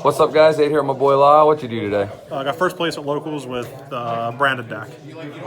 What's up, guys? Eight here with my boy Lyle. What'd you do today? I got first place at locals with branded deck.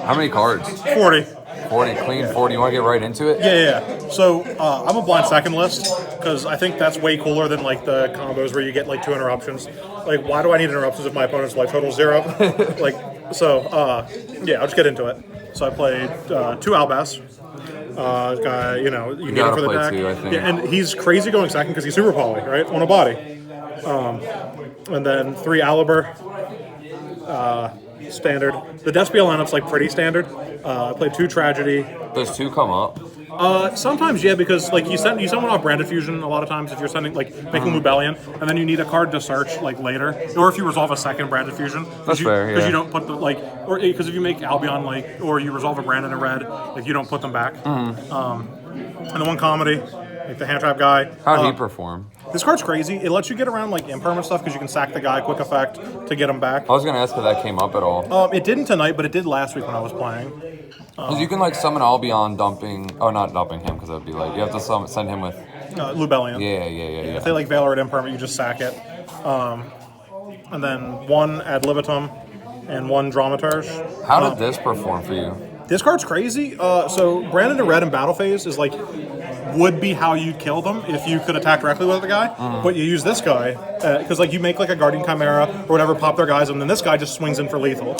How many cards? 40. 40, clean 40. You want to get right into it? Yeah. So I'm a blind second list because I think that's way cooler than like the combos where you get like 2 interruptions. Like, why do I need interruptions if my opponent's like total 0? I'll just get into it. So I played 2 Albas. Guy, you need him for the deck. 2, I think. Yeah, and he's crazy going second because he's super poly, right? On a body. And then 3 Aliber. Standard. The Despia lineup's like pretty standard. I played 2 Tragedy. Does 2 come up? Sometimes, yeah, because like you send one off Branded Fusion a lot of times if you're sending making Rebellion, and then you need a card to search like later, or if you resolve a second Branded Fusion. That's fair, yeah. Because you don't put the or because if you make Albion or you resolve a Branded in red, you don't put them back. And the one comedy, like the hand trap guy. How'd he perform? This card's crazy. It lets you get around like impermanent stuff because you can sack the guy, quick effect to get him back. I was gonna ask if that came up at all. It didn't tonight, but it did last week when I was playing. Because you can summon Albion dumping. Oh, not dumping him because that'd be you have to send him with. Lubellion. Yeah. If they Valor at impermanent, you just sack it. And then 1 ad libitum and 1 dramaturge. How did this perform for you? This card's crazy. So Branded to red in battle phase is would be how you'd kill them if you could attack directly with the guy. But you use this guy because you make a Guardian Chimera or whatever, pop their guys, and then this guy just swings in for lethal.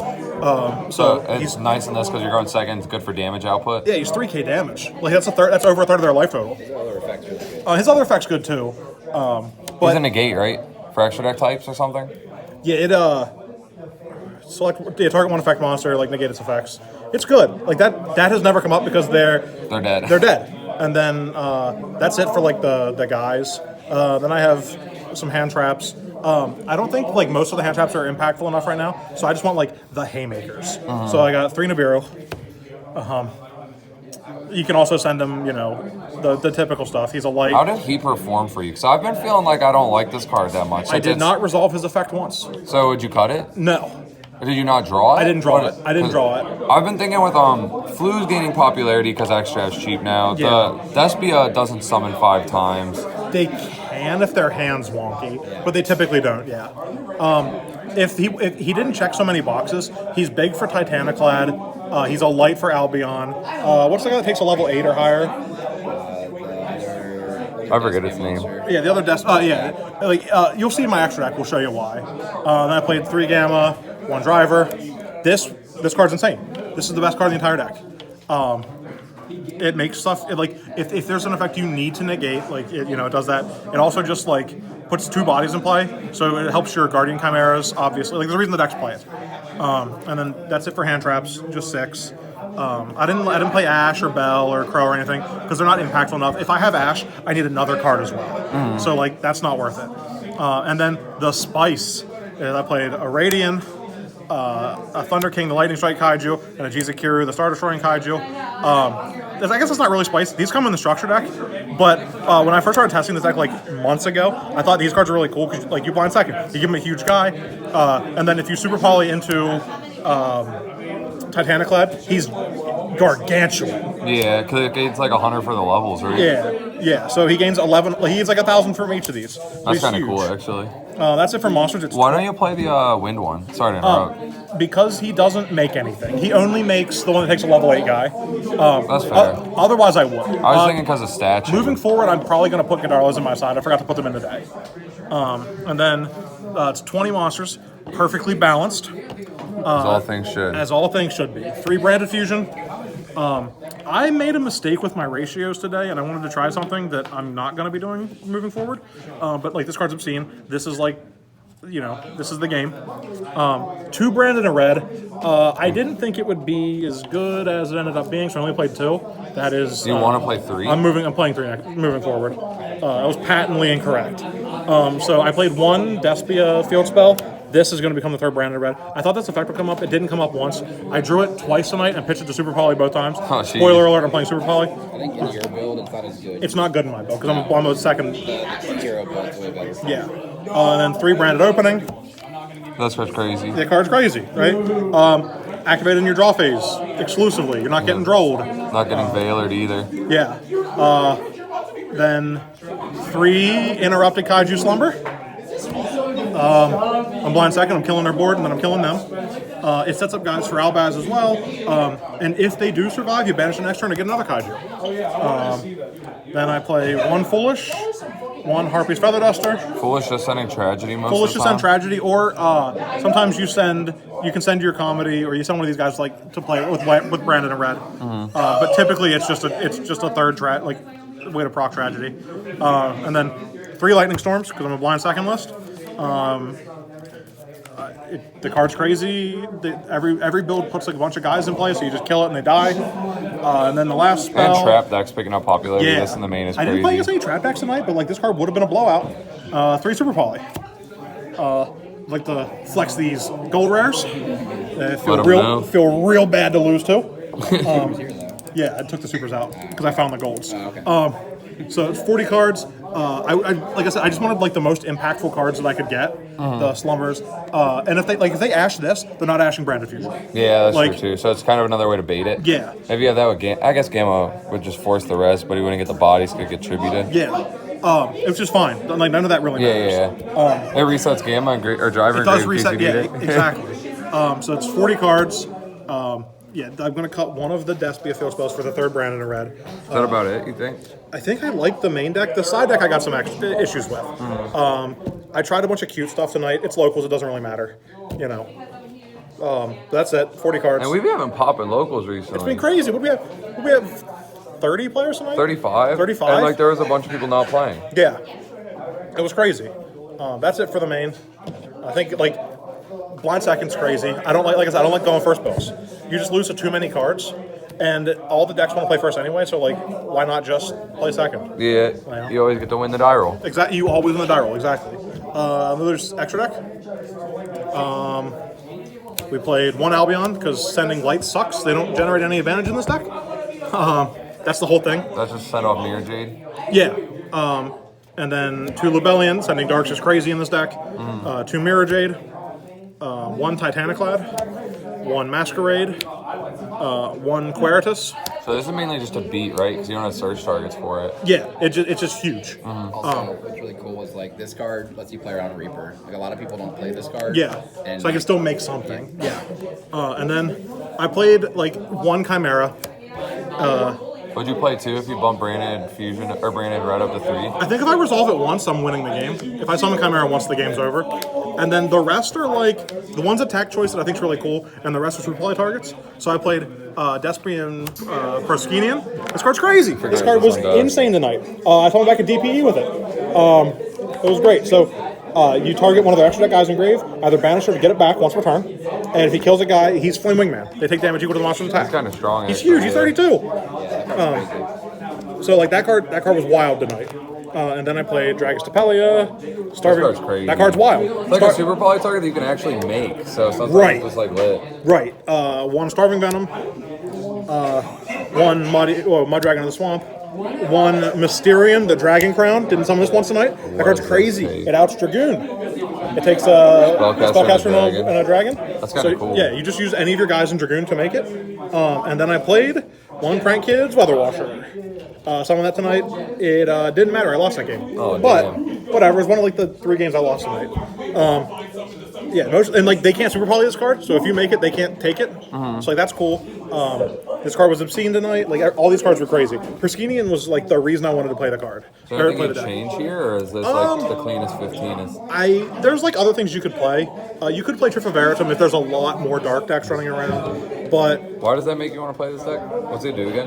So he's nice in this because you're going second. It's good for damage output. Yeah, he's 3k damage. That's a third. That's over a third of their life total. His other effect's good too. He's a negate, right? For extra deck types or something. Yeah, target 1 effect monster, negate its effects. It's good. That has never come up because they're dead. They're dead. And then that's it for the guys. Then I have some hand traps. I don't think most of the hand traps are impactful enough right now. So I just want the haymakers. So I got 3 Nibiru. You can also send him, the typical stuff. He's a light. How did he perform for you? Because I've been feeling like I don't like this card that much. I did not resolve his effect once. So would you cut it? No. Did you not draw it? I didn't draw it. I've been thinking with Flu's gaining popularity because extra is cheap now. Yeah. The Despia doesn't summon 5 times. They can if their hand's wonky, but they typically don't. Yeah. If he didn't check so many boxes, he's big for Titaniclad. He's a light for Albion. What's the guy that takes a level 8 or higher? I forget its name. Yeah, the other you'll see my extra deck. We'll show you why. Then I played 3 Gamma, 1 Driver. This card's insane. This is the best card in the entire deck. It makes stuff if there's an effect you need to negate, it does that. It also just puts 2 bodies in play, so it helps your Guardian Chimeras. Obviously, the reason the decks play it. And then that's it for hand traps. Just 6. I didn't play Ash or Bell or Crow or anything because they're not impactful enough. If I have Ash, I need another card as well. So that's not worth it. And then the Spice. I played a Radian, a Thunder King, the Lightning Strike Kaiju, and a Jizukiru, the Star Destroying Kaiju. I guess it's not really Spice. These come in the structure deck, but when I first started testing this deck months ago, I thought these cards were really cool because you blind second, you give him a huge guy, and then if you super poly into Titaniclad, he's gargantuan. Yeah, because it's 100 for the levels, right? Yeah. So he gains 11. He gets 1,000 from each of these. That's kind of cool, actually. That's it for monsters. Why don't you play the wind one? Sorry to interrupt. Because he doesn't make anything. He only makes the one that takes a level 8 guy. That's fair. Otherwise, I would. I was thinking because of statue. Moving forward, I'm probably going to put Gadarlos in my side. I forgot to put them in today. And then it's 20 monsters, perfectly balanced. As all things should. As all things should be. 3 Branded Fusion. I made a mistake with my ratios today, and I wanted to try something that I'm not going to be doing moving forward. But this card's obscene. This is this is the game. 2 Branded in red. I didn't think it would be as good as it ended up being, so I only played 2. That is. Do you want to play 3? I'm playing 3 next, moving forward. I was patently incorrect. So I played 1 Despia field spell. This is going to become the 3rd Branded red. I thought this effect would come up. It didn't come up once. I drew it twice tonight and pitched it to Super Poly both times. Oh, spoiler alert, I'm playing Super Poly. I think in your build, it's not as good. It's not good in my build because I'm a second. The hero build's way better. Yeah. And then 3 Branded opening. That's what's crazy. The card's crazy, right? Activate in your draw phase exclusively. You're not getting drolled. Not getting Veilered either. Yeah. Then 3 Interrupted Kaiju Slumber. I'm blind second, I'm killing their board, and then I'm killing them. It sets up guys for Albaz as well. And if they do survive, you banish the next turn to get another Kaiju. Then I play one Foolish, one Harpy's Feather Duster. Foolish just sending Tragedy most Foolish of the to time. send Tragedy, or sometimes you can send your Comedy, or you send one of these guys like to play with Brandon and Red. But typically it's just a third way to proc Tragedy. And then 3 Lightning Storms because I'm a blind second list. The card's crazy. Every build puts like a bunch of guys in play, so you just kill it and they die. And then the last spell. And trap decks picking up popularity. Yeah, This in the main is I crazy. didn't play against any trap decks tonight, but like this card would have been a blowout. 3 Super Poly. Like to flex these gold rares. Feel real bad to lose to. Yeah, I took the supers out because I found the golds. So it's 40 cards. Like I said, I just wanted like the most impactful cards that I could get. The slumbers. And if they ash this, they're not ashing Brand Diffusion. Yeah, that's Like- true too. So it's kind of another way to bait it. Yeah. Maybe you have that with I guess Gamma would just force the rest, but he wouldn't get the bodies, could get tributed. Yeah. It was just fine. Like none of that really matters. Yeah. It resets Gamma or Driver. It does in case reset. you Yeah, need it. exactly. So it's 40 cards. I'm going to cut one of the Despia field spells for the third Brandon and Red. Is that about it, you think? I think I like the main deck. The side deck I got some issues with. I tried a bunch of cute stuff tonight. It's locals. It doesn't really matter. You know. That's it. 40 cards. And we've been having popping locals recently. It's been crazy. What do we have? 30 players tonight? 35. 35? And like there was a bunch of people not playing. Yeah. It was crazy. That's it for the main. I think like blind second's crazy. I don't like I said, I don't like going first bills. You just lose to too many cards, and all the decks want to play first anyway. So like, why not just play second? Yeah. Yeah. You always get to win the die roll. Exactly. You always win the die roll. Exactly. There's extra deck. We played one Albion because sending light sucks. They don't generate any advantage in this deck. That's the whole thing. That's just sent off Mirror Jade. Yeah. And then 2 Lubellion, sending Darks is crazy in this deck. 2 Mirror Jade. 1 Titaniclad. 1 Masquerade. 1 Queritus. So this is mainly just a beat, right? Because you don't have search targets for it. Yeah, it's just huge. Also, what's really cool is like this card lets you play around Reaper. Like a lot of people don't play this card. Yeah, And so I can still make something. Yeah. And then I played like 1 Chimera. Would you play 2 if you bump Branded Fusion or Branded Red up to 3? I think if I resolve it once, I'm winning the game. If I summon Chimera once, the game's over. And then the rest are like, the one's attack choice that I think is really cool, and the rest are super play targets. So I played Despia and Proskenian. This card's crazy. This card was insane tonight. I found back a DPE with it. It was great. So you target one of the extra deck guys in grave, either banish or to get it back once per turn. And if he kills a guy, he's Flame Wingman. They take damage equal to the monster's attack. He's kind of strong. He's actually, huge. He's yeah. 32. So like that card was wild tonight. And then I played Dragus Tapelia, Starving. This card's crazy. That card's wild. It's like a super poly target that you can actually make. So sometimes Right. it's just like lit. Right. 1 Starving Venom. 1 Mud Dragon of the Swamp. 1 Mysterian, the Dragon Crown. Didn't summon this once tonight. That card's crazy. It outs Dragoon. It takes a Spellcaster and a Dragon. That's kind of cool. Yeah, you just use any of your guys in Dragoon to make it. And then I played 1 Crank Kids Weather Washer. Summoned that tonight. It didn't matter. I lost that game. Oh, but damn. whatever. It was one of like the 3 games I lost tonight. Yeah, and like they can't super poly this card, so if you make it, they can't take it. So like that's cool. This card was obscene tonight. Like all these cards were crazy. Perskenian was like the reason I wanted to play the card. So Or anything play you the deck. change here, or is this like the cleanest 15? There's like other things you could play. You could play Triffa Veritum if there's a lot more dark decks running around. But Why does that make you want to play this deck? What's it do again?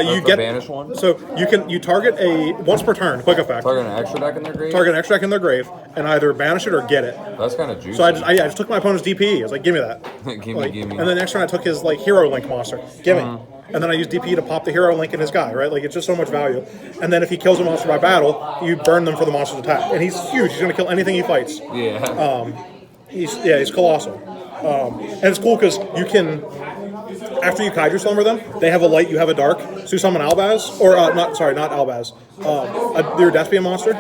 you the get banish one? So you target a once per turn quick effect. Target an extra deck in their grave? Target an extra deck in their grave and either banish it or get it. That's kind of juicy. So I just took my opponent's DPE. I was like, give me that. Gimme. And then next turn I took his like Hero Link monster. Give me. And then I used DPE to pop the Hero Link in his guy, right? Like it's just so much value. And then if he kills a monster by battle, you burn them for the monster's attack. And he's huge. He's gonna kill anything he fights. Yeah. He's colossal. And it's cool because you can, after you Kaiju Slumber them, they have a light, you have a dark. So you summon Albaz, or not Albaz, your Despia monster,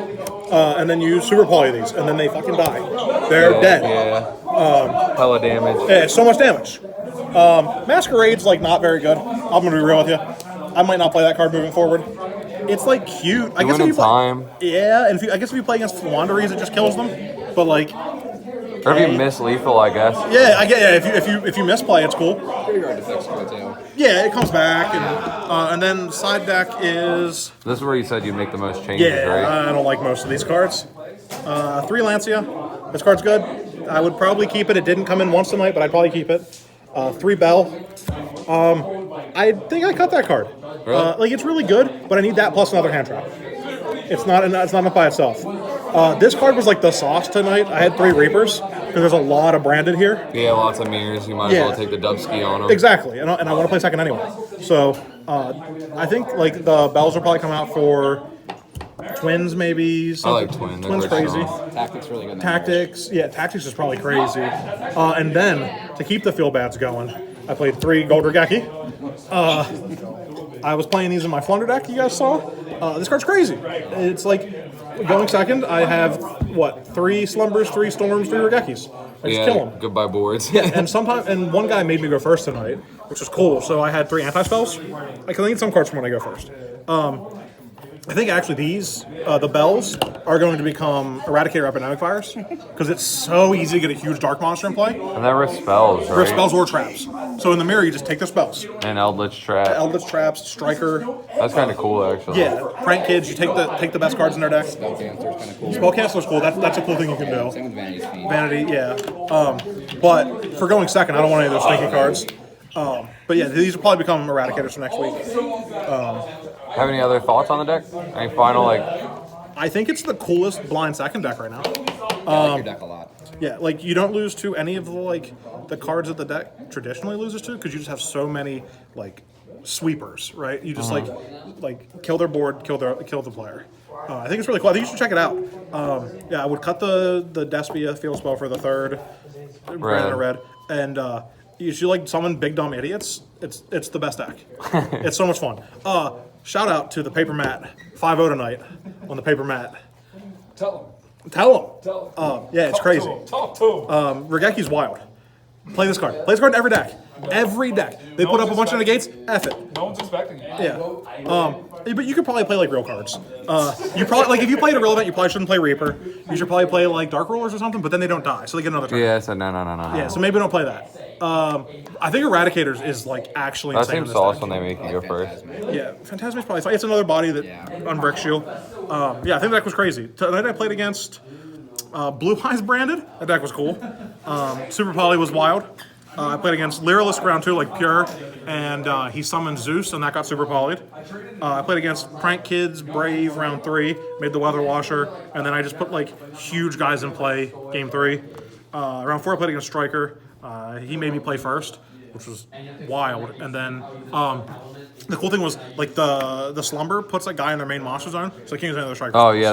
and then you super poly these, and then they fucking die. They're dead. Yeah. Hella damage. Yeah, it's so much damage. Masquerade's like not very good. I'm gonna be real with you. I might not play that card moving forward. It's like cute. I guess if you play, time. yeah, and I guess if you play against Wanderers, it just kills them. But like, Or if you miss lethal, I guess. Yeah, I get. Yeah, if you misplay, it's cool. Graveyard effects good too. Yeah, it comes back, and then side deck is. This is where you said you'd make the most changes, Yeah, right? I don't like most of these cards. 3 Lancia. This card's good. I would probably keep it. It didn't come in once tonight, but I'd probably keep it. 3 Bell. I think I cut that card. Really? Like it's really good, but I need that plus another hand trap. It's not enough by itself. This card was like the sauce tonight. I had 3 Reapers because there's a lot of branded here. Yeah, lots of mirrors. You might as well take the Dubski on them. Exactly, and I want to play second anyway. So I think like the Bells will probably come out for Twins, maybe. I like Twin. They're Twins pretty crazy. strong. Tactics really good. Tactics, yeah, Tactics is probably crazy. And then to keep the feel bads going, I played 3 Gold Regeki. I was playing these in my Flunder deck. You guys saw. This card's crazy. It's like going second. I have 3 Slumbers, 3 Storms, 3 Regekis. I just kill them. Goodbye boards. And one guy made me go first tonight, which was cool. So I had 3 anti-spells. I can need some cards from when I go first. I think actually these, the Bells, are going to become Eradicator Epidemic Fires because it's so easy to get a huge Dark Monster in play. And that risk spells, right? Risk spells or traps. So in the mirror, you just take the spells. And Eldritch Trap. Eldritch Traps, Striker. That's kind of cool, actually. Yeah, Prank Kids, you take the best cards in their deck. Spellcancer's kind of cool. Spellcaster's cool. That's a cool thing you can do. Same with Vanity's Fiend. Vanity, yeah. But for going second, I don't want any of those stinky cards. But yeah, these will probably become Eradicators for next week. Have any other thoughts on the deck? Any final, I think it's the coolest blind second deck right now. I like your deck a lot. Yeah, like you don't lose to any of the cards that the deck traditionally loses to because you just have so many sweepers, right? You just like kill their board, kill the player. I think it's really cool. I think you should check it out. Yeah, I would cut the Despia field spell for the 3rd red, and you should summon big dumb idiots. It's the best deck. It's so much fun. Shout out to the Paper Mat 5-0 tonight on the Paper Mat. Tell Tell him. them. Yeah, it's crazy. Talk to him. Regeki's wild. Play this card. Play this card in every deck. Every deck. They put up a bunch of negates. F it. No one's expecting it. Yeah. But you could probably play real cards. You probably if you played Irrelevant, you probably shouldn't play Reaper. You should probably play Dark Rulers or something. But then they don't die, so they get another turn. Yeah, I said no. Yeah, so maybe don't play that. I think Eradicators is actually That insane. seems sauce when they make you go first. Yeah, Phantasma's probably fine. It's another body that unbricks you. Yeah, I think that deck was crazy. Tonight I played against Blue Eyes branded. That deck was cool. Super Poly was wild. I played against Lyralist round 2, Pure, and he summoned Zeus, and that got super polyed. I played against Prank Kids, Brave round 3, made the Weather Washer, and then I just put huge guys in play game 3. Round 4 I played against Striker. He made me play first, which was wild. And then the cool thing was the Slumber puts a guy in their main monster zone, so I can't use any other Strikers. Oh, yeah.